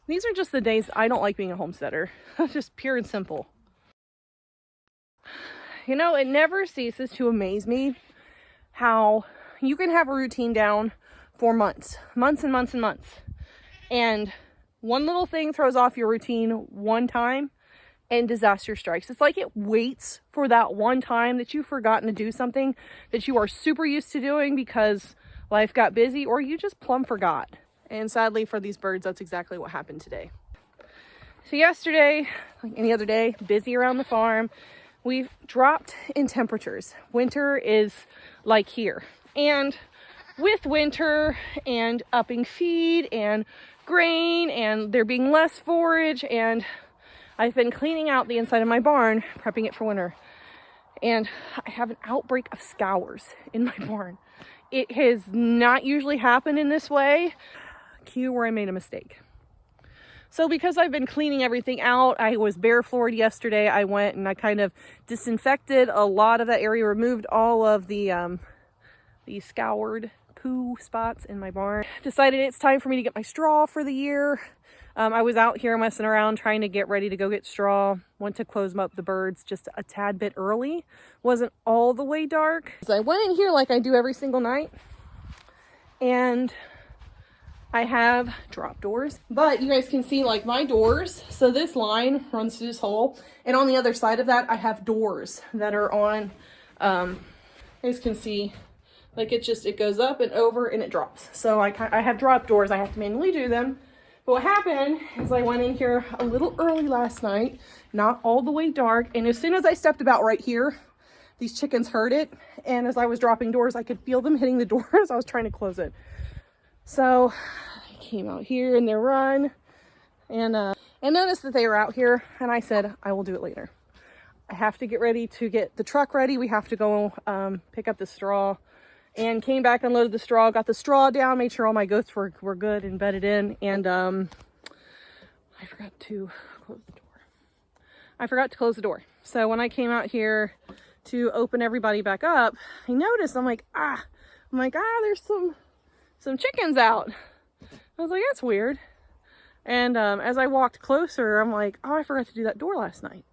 These are just the days I don't like being a homesteader. Just pure and simple. You know, it never ceases to amaze me how you can have a routine down for months and months and months. And one little thing throws off your routine one time and disaster strikes. It's like it waits for that one time that you've forgotten to do something that you are super used to doing because life got busy or you just plumb forgot. And sadly for these birds, that's exactly what happened today. So yesterday, like any other day, busy around the farm, we've dropped in temperatures. Winter is like here. And with winter and upping feed and grain and there being less forage, and I've been cleaning out the inside of my barn, prepping it for winter. And I have an outbreak of scours in my barn. It has not usually happened in this way. Cue where I made a mistake. So because I've been cleaning everything out, I was bare floored yesterday. I went and I kind of disinfected a lot of that area, removed all of the scoured poo spots in my barn. Decided it's time for me to get my straw for the year. I was out here messing around trying to get ready to go get straw. Went to close up the birds just a tad bit early. Wasn't all the way dark. So I went in here like I do every single night. And I have drop doors, but you guys can see like my doors. So this line runs through this hole, and on the other side of that, I have doors that are on, you guys can see, like it goes up and over and it drops. So I have drop doors. I have to manually do them. But what happened is I went in here a little early last night, not all the way dark. And as soon as I stepped about right here, these chickens heard it. And as I was dropping doors, I could feel them hitting the doors. I was trying to close it. So I came out here in their run and noticed that they were out here, and I said, I will do it later. I have to get ready to get the truck ready. We have to go pick up the straw, and came back, unloaded the straw, got the straw down, made sure all my goats were good and bedded in, and I forgot to close the door. So when I came out here to open everybody back up, I noticed, I'm like, there's some chickens out. I was like, that's weird. And as I walked closer, I'm like, I forgot to do that door last night.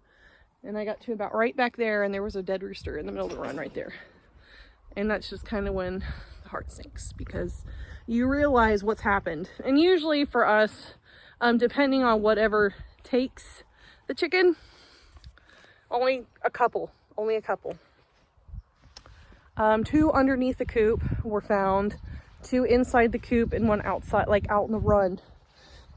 And I got to about right back there, and there was a dead rooster in the middle of the run right there. And that's just kind of when the heart sinks, because you realize what's happened. And usually for us, depending on whatever takes the chicken, only a couple. 2 underneath the coop were found. 2 inside the coop and 1 outside, like out in the run.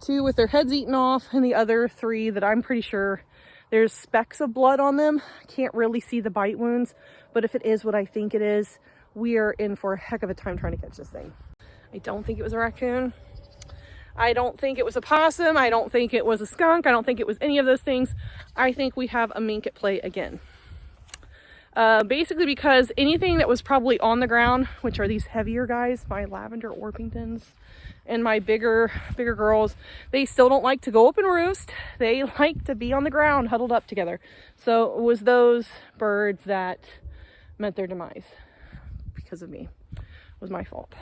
2 with their heads eaten off, and the other 3 that I'm pretty sure there's specks of blood on them. I can't really see the bite wounds, but if it is what I think it is, we are in for a heck of a time trying to catch this thing. I don't think it was a raccoon. I don't think it was a possum. I don't think it was a skunk. I don't think it was any of those things. I think we have a mink at play again. Basically because anything that was probably on the ground, which are these heavier guys, my lavender Orpingtons and my bigger girls, they still don't like to go up and roost. They like to be on the ground huddled up together. So it was those birds that met their demise because of me. It was my fault.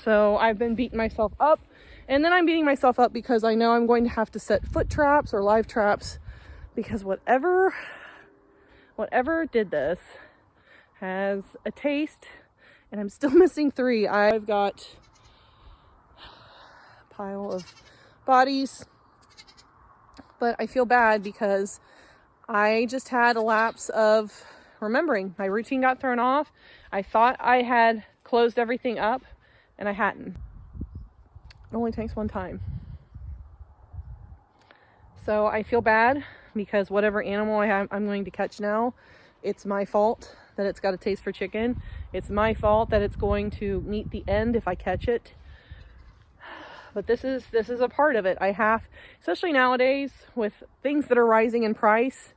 So I've been beating myself up, and then I'm beating myself up because I know I'm going to have to set foot traps or live traps, because whatever did this has a taste, and I'm still missing 3. I've got a pile of bodies, but I feel bad because I just had a lapse of remembering. My routine got thrown off. I thought I had closed everything up, and I hadn't. It only takes one time. So I feel bad because whatever animal I'm going to catch now, it's my fault that it's got a taste for chicken. It's my fault that it's going to meet the end if I catch it. But this is a part of it. I have, especially nowadays with things that are rising in price,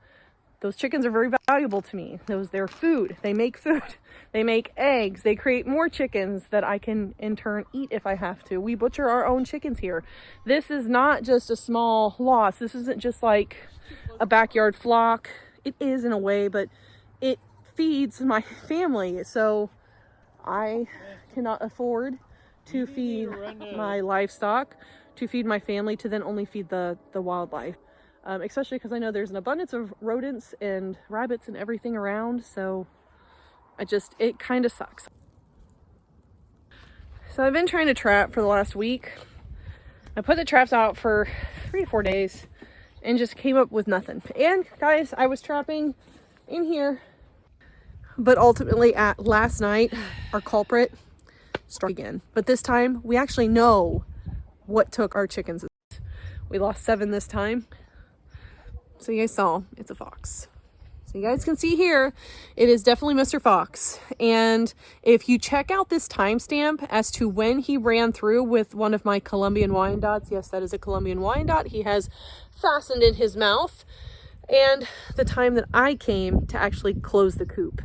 those chickens are very valuable to me. They're food. They make food. They make eggs. They create more chickens that I can in turn eat if I have to. We butcher our own chickens here. This is not just a small loss. This isn't just like a backyard flock. It is in a way, but it feeds my family. So I cannot afford to feed my livestock to feed my family to then only feed the wildlife. Especially because I know there's an abundance of rodents and rabbits and everything around, so it kind of sucks. So I've been trying to trap for the last week. I put the traps out for 3 to 4 days and just came up with nothing. And guys, I was trapping in here, but ultimately at last night, our culprit struck again. But this time we actually know what took our chickens. We lost 7 this time. So you guys saw, it's a fox. So you guys can see here, it is definitely Mr. Fox. And if you check out this timestamp as to when he ran through with one of my Colombian Wyandottes, yes, that is a Colombian Wyandotte, he has fastened in his mouth, and the time that I came to actually close the coop.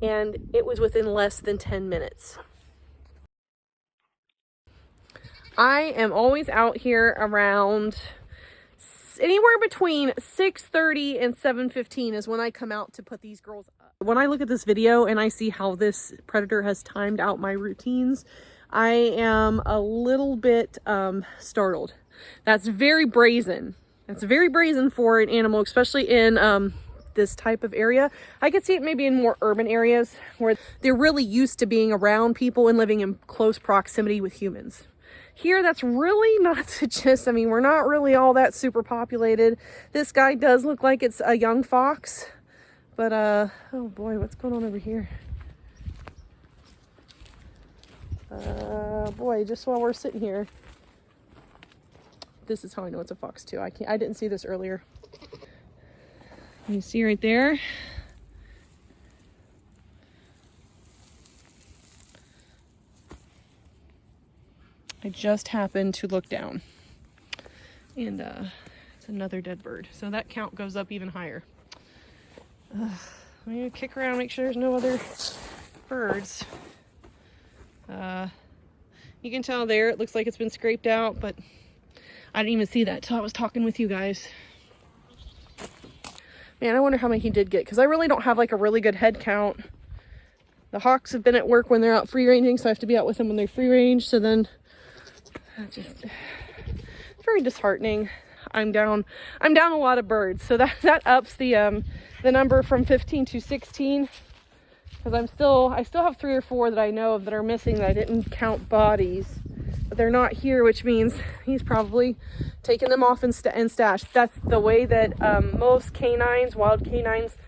And it was within less than 10 minutes. I am always out here around anywhere between 6:30 and 7:15 is when I come out to put these girls up. When I look at this video and I see how this predator has timed out my routines, I am a little bit startled. That's very brazen. That's very brazen for an animal, especially in this type of area. I could see it maybe in more urban areas where they're really used to being around people and living in close proximity with humans. Here, that's really not I mean, we're not really all that super populated. This guy does look like it's a young fox, but oh boy, what's going on over here? Boy, just while we're sitting here, this is how I know it's a fox too. I didn't see this earlier. You see right there? I just happened to look down, and it's another dead bird. So that count goes up even higher. I'm gonna kick around, make sure there's no other birds. You can tell there, it looks like it's been scraped out, but I didn't even see that till I was talking with you guys. Man, I wonder how many he did get, because I really don't have like a really good head count. The hawks have been at work when they're out free ranging, so I have to be out with them when they're free range. So then just very disheartening. I'm down a lot of birds, so that ups the number from 15 to 16, because I still have 3 or 4 that I know of that are missing that I didn't count bodies, but they're not here, which means he's probably taken them off and stashed. That's the way that most canines, wild canines,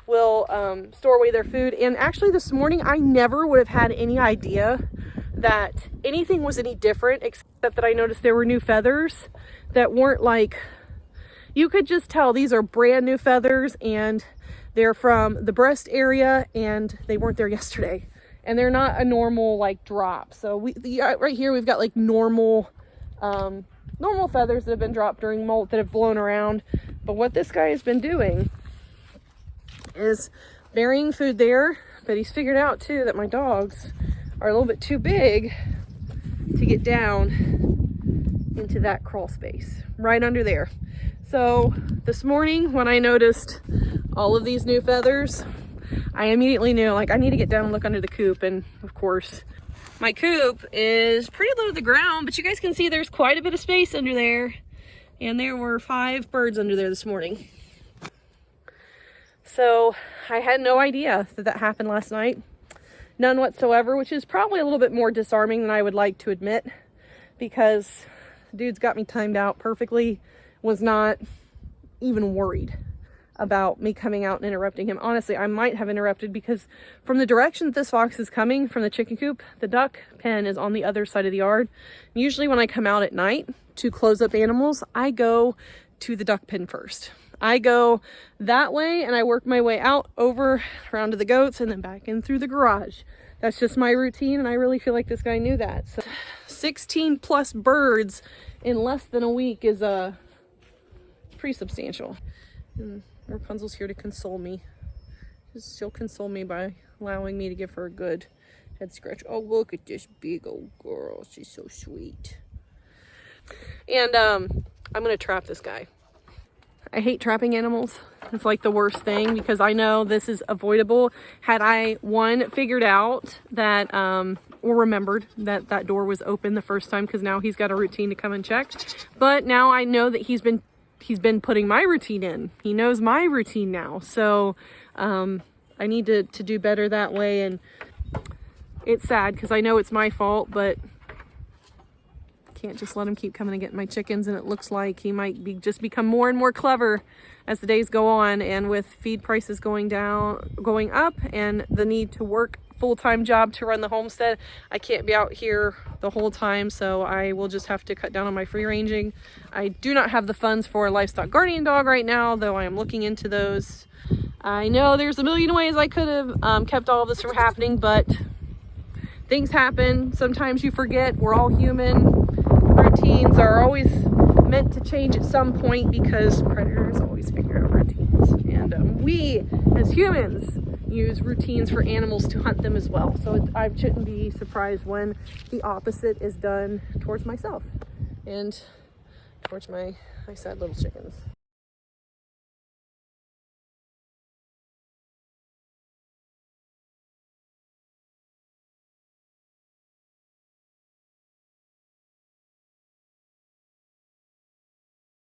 will store away their food. And actually this morning I never would have had any idea that anything was any different, except that I noticed there were new feathers that weren't like, you could just tell these are brand new feathers and they're from the breast area and they weren't there yesterday, and they're not a normal like drop. So right here we've got like normal feathers that have been dropped during molt that have blown around. But what this guy has been doing is burying food there, but he's figured out too that my dogs are a little bit too big to get down into that crawl space right under there. So this morning when I noticed all of these new feathers, I immediately knew, like, I need to get down and look under the coop. And of course my coop is pretty low to the ground, but you guys can see there's quite a bit of space under there, and there were 5 birds under there this morning. So I had no idea that happened last night. None whatsoever, which is probably a little bit more disarming than I would like to admit, because dude's got me timed out perfectly, was not even worried about me coming out and interrupting him. Honestly, I might have interrupted, because from the direction that this fox is coming from the chicken coop, the duck pen is on the other side of the yard. Usually when I come out at night to close up animals, I go to the duck pen first. I go that way and I work my way out over around to the goats and then back in through the garage. That's just my routine, and I really feel like this guy knew that. So 16 plus birds in less than a week is pretty substantial. And Rapunzel's here to console me. She'll console me by allowing me to give her a good head scratch. Oh, look at this big old girl. She's so sweet. And I'm gonna trap this guy. I hate trapping animals. It's like the worst thing, because I know this is avoidable. Had I figured out that or remembered that that door was open the first time, because now he's got a routine to come and check. But now I know that he's been putting my routine in. He knows my routine now. So I need to do better that way. And it's sad because I know it's my fault, but can't just let him keep coming and getting my chickens. And it looks like he might just become more and more clever as the days go on, and with feed prices going up, and the need to work full-time job to run the homestead, I can't be out here the whole time, so I will just have to cut down on my free ranging. I do not have the funds for a livestock guardian dog right now, though I am looking into those. I know there's a million ways I could have kept all of this from happening, but things happen. Sometimes you forget. We're all human. Routines are always meant to change at some point because predators always figure out routines. And we, as humans, use routines for animals to hunt them as well. So I shouldn't be surprised when the opposite is done towards myself and towards my sad little chickens.